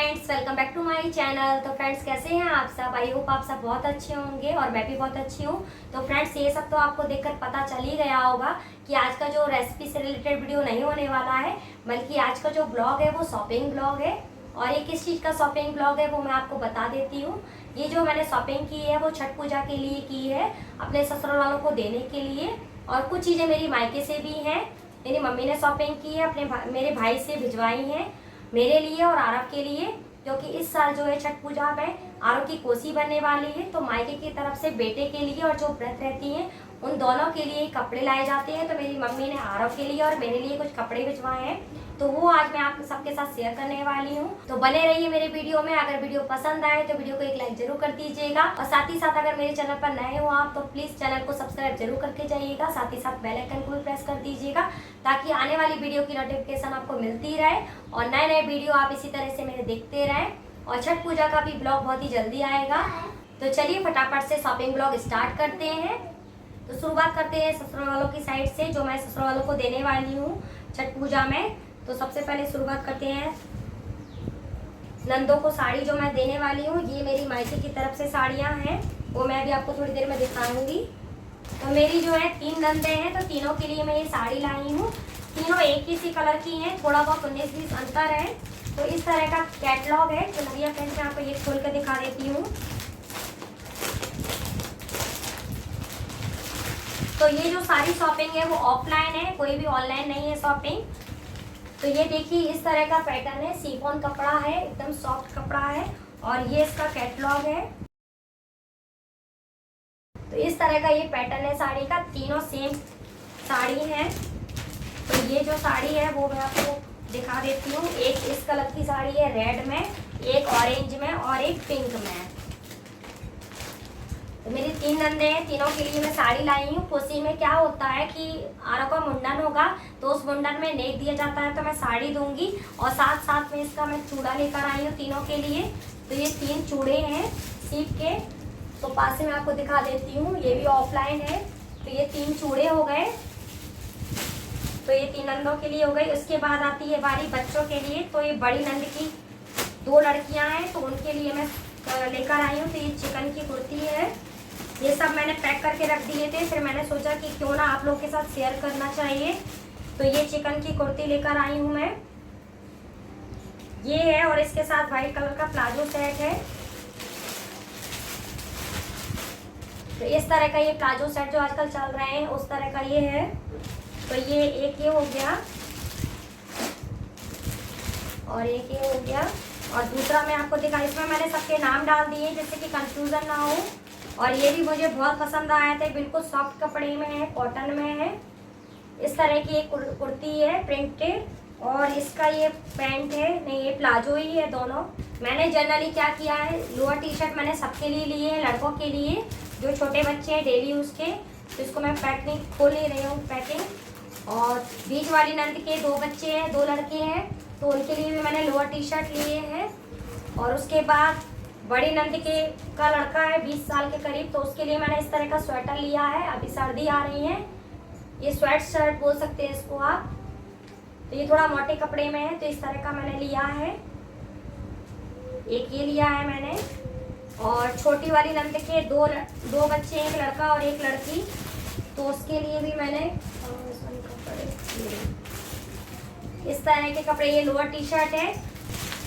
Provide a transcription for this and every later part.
Friends, welcome back to my channel. तो friends, कैसे हैं आप सब? आई होप आप सब बहुत अच्छे होंगे और मैं भी बहुत अच्छी हूँ। तो फ्रेंड्स, ये सब तो आपको देखकर पता चल ही गया होगा कि आज का जो रेसिपी से रिलेटेड वीडियो नहीं होने वाला है, बल्कि आज का जो ब्लॉग है वो शॉपिंग ब्लॉग है। और ये किस चीज़ का शॉपिंग ब्लॉग है वो मैं आपको बता देती हूँ। ये जो मैंने शॉपिंग की है वो छठ पूजा के लिए की है, अपने ससुराल वालों को देने के लिए। और कुछ चीज़ें मेरी मायके से भी हैं, मेरी मम्मी ने शॉपिंग की है, मेरे भाई से भिजवाई हैं मेरे लिए और आरव के लिए, क्योंकि इस साल जो है छठ पूजा में आरव की कोसी बनने वाली है। तो मायके की तरफ से बेटे के लिए और जो व्रत रहती हैं उन दोनों के लिए कपड़े लाए जाते हैं। तो मेरी मम्मी ने आरव के लिए और मेरे लिए कुछ कपड़े भिजवाए हैं, तो वो आज मैं आप सबके साथ शेयर करने वाली हूँ। तो बने रहिए मेरे वीडियो में। अगर वीडियो पसंद आए तो वीडियो को एक लाइक जरूर कर दीजिएगा, और साथ ही साथ अगर मेरे चैनल पर नए हो आप तो प्लीज चैनल को सब्सक्राइब जरूर करके जाइएगा। साथ ही साथ बेल आइकन को भी प्रेस कर दीजिएगा, ताकि आने वाली वीडियो की नोटिफिकेशन आपको मिलती रहे और नए नए वीडियो आप इसी तरह से मेरे देखते रहें। और छठ पूजा का भी ब्लॉग बहुत ही जल्दी आएगा। तो चलिए फटाफट से शॉपिंग ब्लॉग स्टार्ट करते हैं। तो शुरुआत करते हैं ससुराल वालों की साइड से, जो मैं ससुराल वालों को देने वाली हूँ छठ पूजा में। तो सबसे पहले शुरुआत करते हैं नंदों को साड़ी जो मैं देने वाली हूँ। ये मेरी मायके की तरफ से साड़ियाँ हैं, वो मैं भी आपको थोड़ी देर में दिखाऊंगी। तो मेरी जो है 3 नंदे हैं, तो तीनों के लिए मैं ये साड़ी लाई हूँ। तीनों एक ही सी कलर की हैं, थोड़ा बहुत 19-20 अंतर है। तो इस तरह का कैटलॉग है। तो नरिया फ्रेंड्स, मैं आपको ये खोल कर दिखा देती हूँ। तो ये जो सारी शॉपिंग है वो ऑफलाइन है, कोई भी ऑनलाइन नहीं है शॉपिंग। तो ये देखिए इस तरह का पैटर्न है, शिफॉन कपड़ा है, एकदम सॉफ्ट कपड़ा है, और ये इसका कैटलॉग है। तो इस तरह का ये पैटर्न है साड़ी का, तीनों सेम साड़ी है। तो ये जो साड़ी है वो मैं आपको दिखा देती हूँ। एक इस कलर की साड़ी है रेड में, एक ऑरेंज में और एक पिंक में। तो मेरी 3 नंदे हैं, तीनों के लिए मैं साड़ी लाई हूँ। कोसी में क्या होता है कि आरव का मुंडन होगा, तो उस मुंडन में नेक दिया जाता है, तो मैं साड़ी दूंगी। और साथ साथ में इसका मैं चूड़ा लेकर आई हूँ तीनों के लिए। तो ये 3 चूड़े हैं सीप के। तो पास से मैं आपको दिखा देती हूँ, ये भी ऑफलाइन है। तो ये 3 चूड़े हो गए। तो ये 3 नंदों के लिए हो गई। उसके बाद आती है बारी बच्चों के लिए। तो ये बड़ी नंद की 2 लड़कियां हैं, तो उनके लिए मैं लेकर आई हूँ। तो ये चिकन की कुर्ती है। ये सब मैंने पैक करके रख दिए थे, फिर मैंने सोचा कि क्यों ना आप लोगों के साथ शेयर करना चाहिए। तो ये चिकन की कुर्ती लेकर आई हूँ मैं, ये है। और इसके साथ वाइट कलर का प्लाजो सेट है। तो इस तरह का ये प्लाजो सेट जो आजकल चल रहे हैं उस तरह का ये है। तो ये एक ये हो गया और एक ये हो गया, और दूसरा मैं आपको दिखा, इसमें मैंने सबके नाम डाल दिए जिससे कि कंफ्यूजन ना हो। और ये भी मुझे बहुत पसंद आया था, बिल्कुल सॉफ्ट कपड़े में है, कॉटन में है। इस तरह की एक कुर्ती है प्रिंटेड, और इसका ये पैंट है, नहीं ये प्लाजो ही है दोनों। मैंने जनरली क्या किया है, लोअर टी शर्ट मैंने सबके लिए लिए हैं, लड़कों के लिए जो छोटे बच्चे हैं डेली यूज़ के। तो इसको मैं पैकिंग खोल ही रही हूँ पैकिंग। और बीच वाली नंद के 2 बच्चे हैं, 2 लड़के हैं, तो उनके लिए भी मैंने लोअर टी शर्ट लिए हैं। और उसके बाद बड़ी नंद के का लड़का है 20 साल के करीब, तो उसके लिए मैंने इस तरह का स्वेटर लिया है। अभी सर्दी आ रही है, ये स्वेट शर्ट बोल सकते हैं इसको आप। तो ये थोड़ा मोटे कपड़े में है, तो इस तरह का मैंने लिया है। एक ये लिया है मैंने। और छोटी वाली नंद के 2 बच्चे, एक लड़का और एक लड़की, तो उसके लिए भी मैंने इस तरह के कपड़े, ये लोअर टी शर्ट है।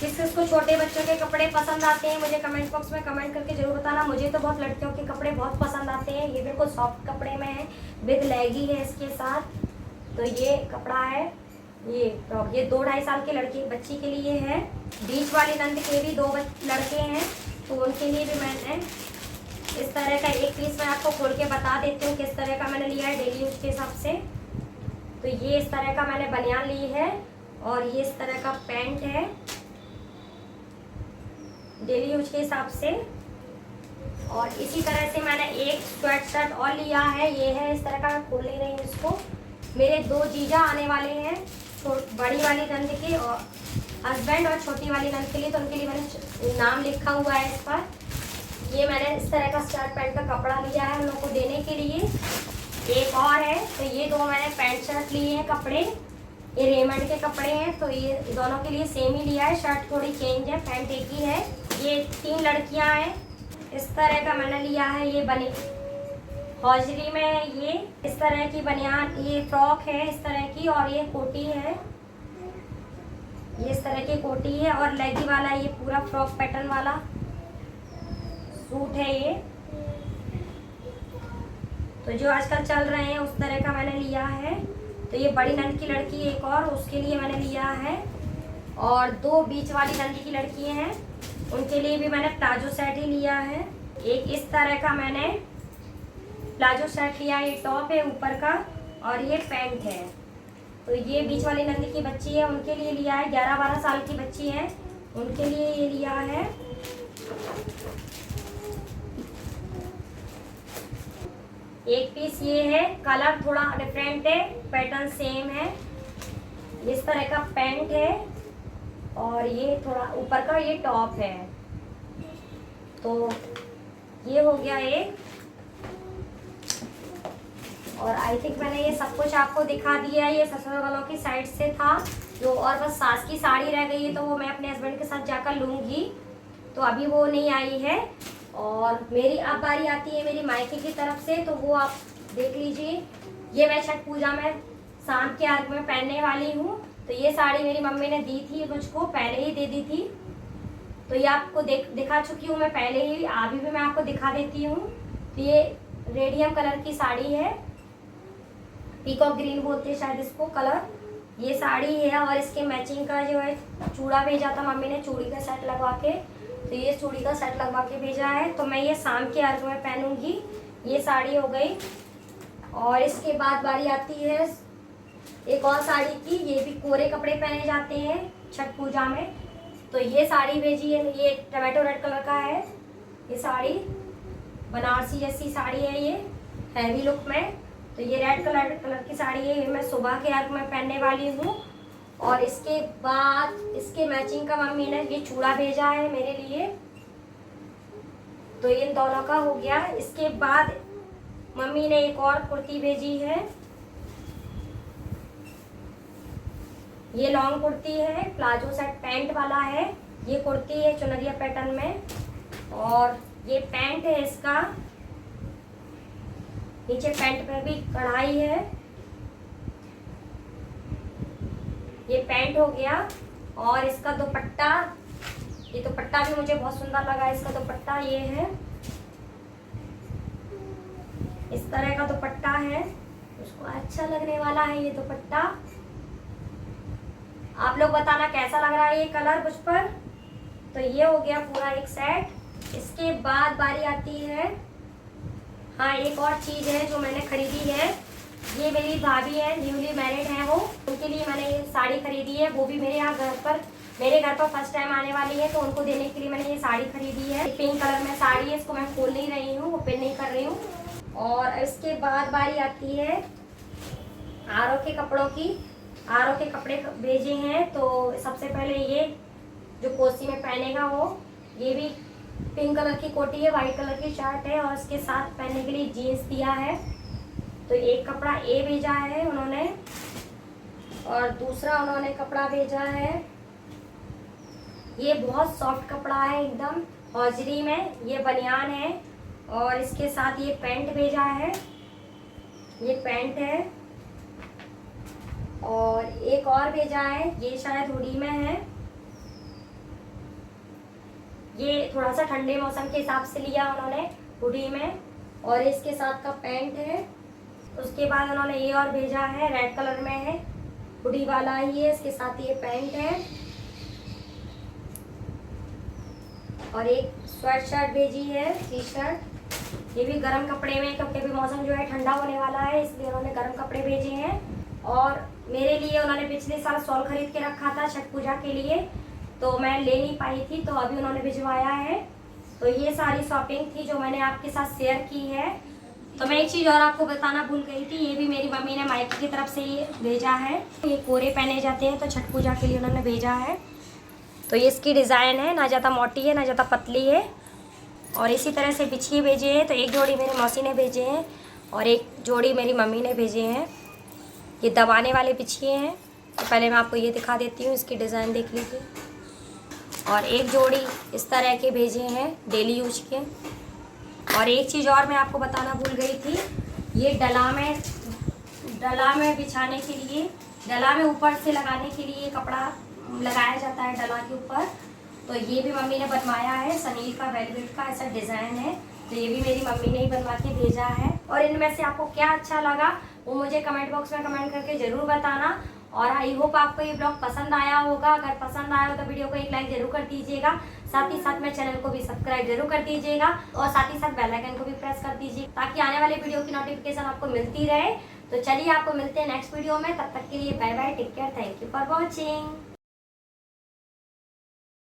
किसको छोटे बच्चों के कपड़े पसंद आते हैं मुझे कमेंट बॉक्स में कमेंट करके जरूर बताना। मुझे तो बहुत लड़कियों के कपड़े बहुत पसंद आते हैं। ये बिल्कुल सॉफ्ट कपड़े में है, विद लेगी है इसके साथ। तो ये कपड़ा है, ये 2-2.5 साल की लड़की बच्ची के लिए है। बीच वाली नंद के भी 2 लड़के हैं, तो उनके लिए भी मैंने इस तरह का एक पीस मैं आपको खोल के बता देती हूँ किस तरह का मैंने लिया है डेली यूज के हिसाब से। तो ये इस तरह का मैंने बनियान ली है, और ये इस तरह का पैंट है डेली यूज के हिसाब से। और इसी तरह से मैंने एक स्वेट शर्ट और लिया है, ये है इस तरह का, मैं खोल नहीं रही हूँ इसको। मेरे 2 जीजा आने वाले हैं, बड़ी वाली नंद के और हस्बैंड, और छोटी वाली नंद के लिए, तो उनके लिए मैंने नाम लिखा हुआ है इस पर। ये मैंने इस तरह का शर्ट पैंट का कपड़ा लिया है उन लोगों को देने के लिए। एक और है, तो ये 2 मैंने पैंट शर्ट लिए हैं कपड़े। ये रेमंड के कपड़े हैं, तो ये दोनों के लिए सेम ही लिया है। शर्ट थोड़ी चेंज है, पैंट एक ही है। ये 3 लड़कियां हैं। इस तरह का मैंने लिया है। ये बनी हौजरी में है। ये इस तरह की बनियान, ये फ्रॉक है इस तरह की, और ये कोटी है। ये इस तरह की कोटी है और लेगी वाला ये पूरा फ्रॉक पैटर्न वाला सूट है ये। तो जो आजकल चल रहे हैं उस तरह का मैंने लिया है। तो ये बड़ी नंद की लड़की एक और, उसके लिए मैंने लिया है। और 2 बीच वाली नंदी की लड़की हैं, उनके लिए भी मैंने प्लाजो सेट ही लिया है। एक इस तरह का मैंने प्लाजो सेट लिया। ये टॉप है ऊपर का और ये पैंट है। तो ये बीच वाली नंदी की बच्ची है, उनके लिए लिया है। 11-12 साल की बच्ची है, उनके लिए ये लिया है। एक पीस ये है, कलर थोड़ा डिफरेंट है, पैटर्न सेम है। इस तरह का पैंट है और ये थोड़ा ऊपर का ये टॉप है। तो ये हो गया एक। और आई थिंक मैंने ये सब कुछ आपको दिखा दिया है। ये ससुर वालों की साइड से था जो, और बस सास की साड़ी रह गई है, तो वो मैं अपने हस्बैंड के साथ जाकर लूँगी। तो अभी वो नहीं आई है। और मेरी अब बारी आती है मेरी मायके की तरफ से, तो वो आप देख लीजिए। ये मैं छठ पूजा में शाम के अर्घ में पहनने वाली हूँ। तो ये साड़ी मेरी मम्मी ने दी थी मुझको, पहले ही दे दी थी। तो ये आपको दिखा चुकी हूँ मैं पहले ही, अभी भी मैं आपको दिखा देती हूँ। तो ये रेडियम कलर की साड़ी है, पीकॉक ग्रीन बोलते हैं शायद इसको कलर। ये साड़ी है और इसके मैचिंग का जो है चूड़ा भेजा था मम्मी ने, चूड़ी का सेट लगवा के। तो ये चूड़ी का सेट लगवा के भेजा है। तो मैं ये शाम के अर्घ में पहनूंगी। ये साड़ी हो गई। और इसके बाद बारी आती है एक और साड़ी की। ये भी कोरे कपड़े पहने जाते हैं छठ पूजा में। तो ये साड़ी भेजी है, ये टमाटो रेड कलर का है। ये साड़ी बनारसी जैसी साड़ी है, ये हैवी लुक में। तो ये रेड कलर की साड़ी है, ये मैं सुबह के अर्घ में पहनने वाली हूँ। और इसके बाद इसके मैचिंग का मम्मी ने ये चूड़ा भेजा है मेरे लिए। तो इन दोनों का हो गया। इसके बाद मम्मी ने एक और कुर्ती भेजी है। ये लॉन्ग कुर्ती है, प्लाजो सेट पैंट वाला है। ये कुर्ती है चुनरिया पैटर्न में। और ये पैंट है इसका, नीचे पैंट पे भी कढ़ाई है। ये पैंट हो गया। और इसका दुपट्टा, ये दुपट्टा भी मुझे बहुत सुंदर लगा। इसका दुपट्टा ये है, इस तरह का दुपट्टा है, उसको अच्छा लगने वाला है ये दुपट्टा। आप लोग बताना कैसा लग रहा है ये कलर मुझ पर। तो ये हो गया पूरा एक सेट। इसके बाद बारी आती है, हाँ एक और चीज़ है जो मैंने खरीदी है। ये मेरी भाभी है, न्यूली मैरिड है वो, उनके लिए मैंने ये साड़ी खरीदी है। वो भी मेरे घर पर फर्स्ट टाइम आने वाली है, तो उनको देने के लिए मैंने ये साड़ी खरीदी है। पिंक कलर में साड़ी है, इसको मैं खोल नहीं रही हूँ, वो पिन नहीं कर रही हूँ। और इसके बाद बारी आती है आरव के कपड़ों की। आरव के कपड़े भेजे हैं। तो सबसे पहले ये जो कोसी में पहनेगा वो, ये भी पिंक कलर की कोटी है, वाइट कलर की शर्ट है और इसके साथ पहनने के लिए जीन्स दिया है। तो एक कपड़ा ए भेजा है उन्होंने और दूसरा उन्होंने कपड़ा भेजा है। ये बहुत सॉफ्ट कपड़ा है एकदम, हौजरी में ये बनियान है। और इसके साथ ये पैंट भेजा है, ये पैंट है। और एक और भेजा है, ये शायद हुडी में है। ये थोड़ा सा ठंडे मौसम के हिसाब से लिया उन्होंने, हुडी में। और इसके साथ का पैंट है। उसके बाद उन्होंने ये और भेजा है, रेड कलर में है, हुडी वाला ही है, इसके साथ ये पैंट है। और एक स्वेट शर्ट भेजी है, टी शर्ट। ये भी गर्म कपड़े में, क्योंकि अभी मौसम जो है ठंडा होने वाला है, इसलिए उन्होंने गर्म कपड़े भेजे हैं। और मेरे लिए उन्होंने पिछले साल शॉल खरीद के रखा था छठ पूजा के लिए, तो मैं ले नहीं पाई थी, तो अभी उन्होंने भिजवाया है। तो ये सारी शॉपिंग थी जो मैंने आपके साथ शेयर की है। तो मैं एक चीज़ और आपको बताना भूल गई थी, ये भी मेरी मम्मी ने मायके की तरफ से ये भेजा है। ये कोरे पहने जाते हैं, तो छठ पूजा के लिए उन्होंने भेजा है। तो ये इसकी डिज़ाइन है, ना ज़्यादा मोटी है ना ज़्यादा पतली है। और इसी तरह से बिछिए भेजे हैं। तो एक जोड़ी मेरी मौसी ने भेजे हैं और एक जोड़ी मेरी मम्मी ने भेजे हैं। ये दबाने वाले बिछिए हैं। तो पहले मैं आपको ये दिखा देती हूँ, इसकी डिज़ाइन देख लीजिए। और एक जोड़ी इस तरह के भेजे हैं डेली यूज के। और एक चीज़ और मैं आपको बताना भूल गई थी, ये डला में बिछाने के लिए, डला में ऊपर से लगाने के लिए कपड़ा लगाया जाता है डला के ऊपर। तो ये भी मम्मी ने बनवाया है, सनील का वेलवेट का ऐसा डिज़ाइन है। तो ये भी मेरी मम्मी ने ही बनवा के भेजा है। और इनमें से आपको क्या अच्छा लगा वो मुझे कमेंट बॉक्स में कमेंट करके ज़रूर बताना। और आई होप आपको ये ब्लॉग पसंद आया होगा। अगर पसंद आया हो तो वीडियो को एक लाइक जरूर कर दीजिएगा। साथ ही साथ मेरे चैनल को भी सब्सक्राइब जरूर कर दीजिएगा और साथ ही साथ बेल आइकन को भी प्रेस कर दीजिए ताकि आने वाले वीडियो की नोटिफिकेशन आपको मिलती रहे। तो चलिए आपको मिलते हैं नेक्स्ट वीडियो में, तब तक के लिए bye bye, take care, thank you for watching.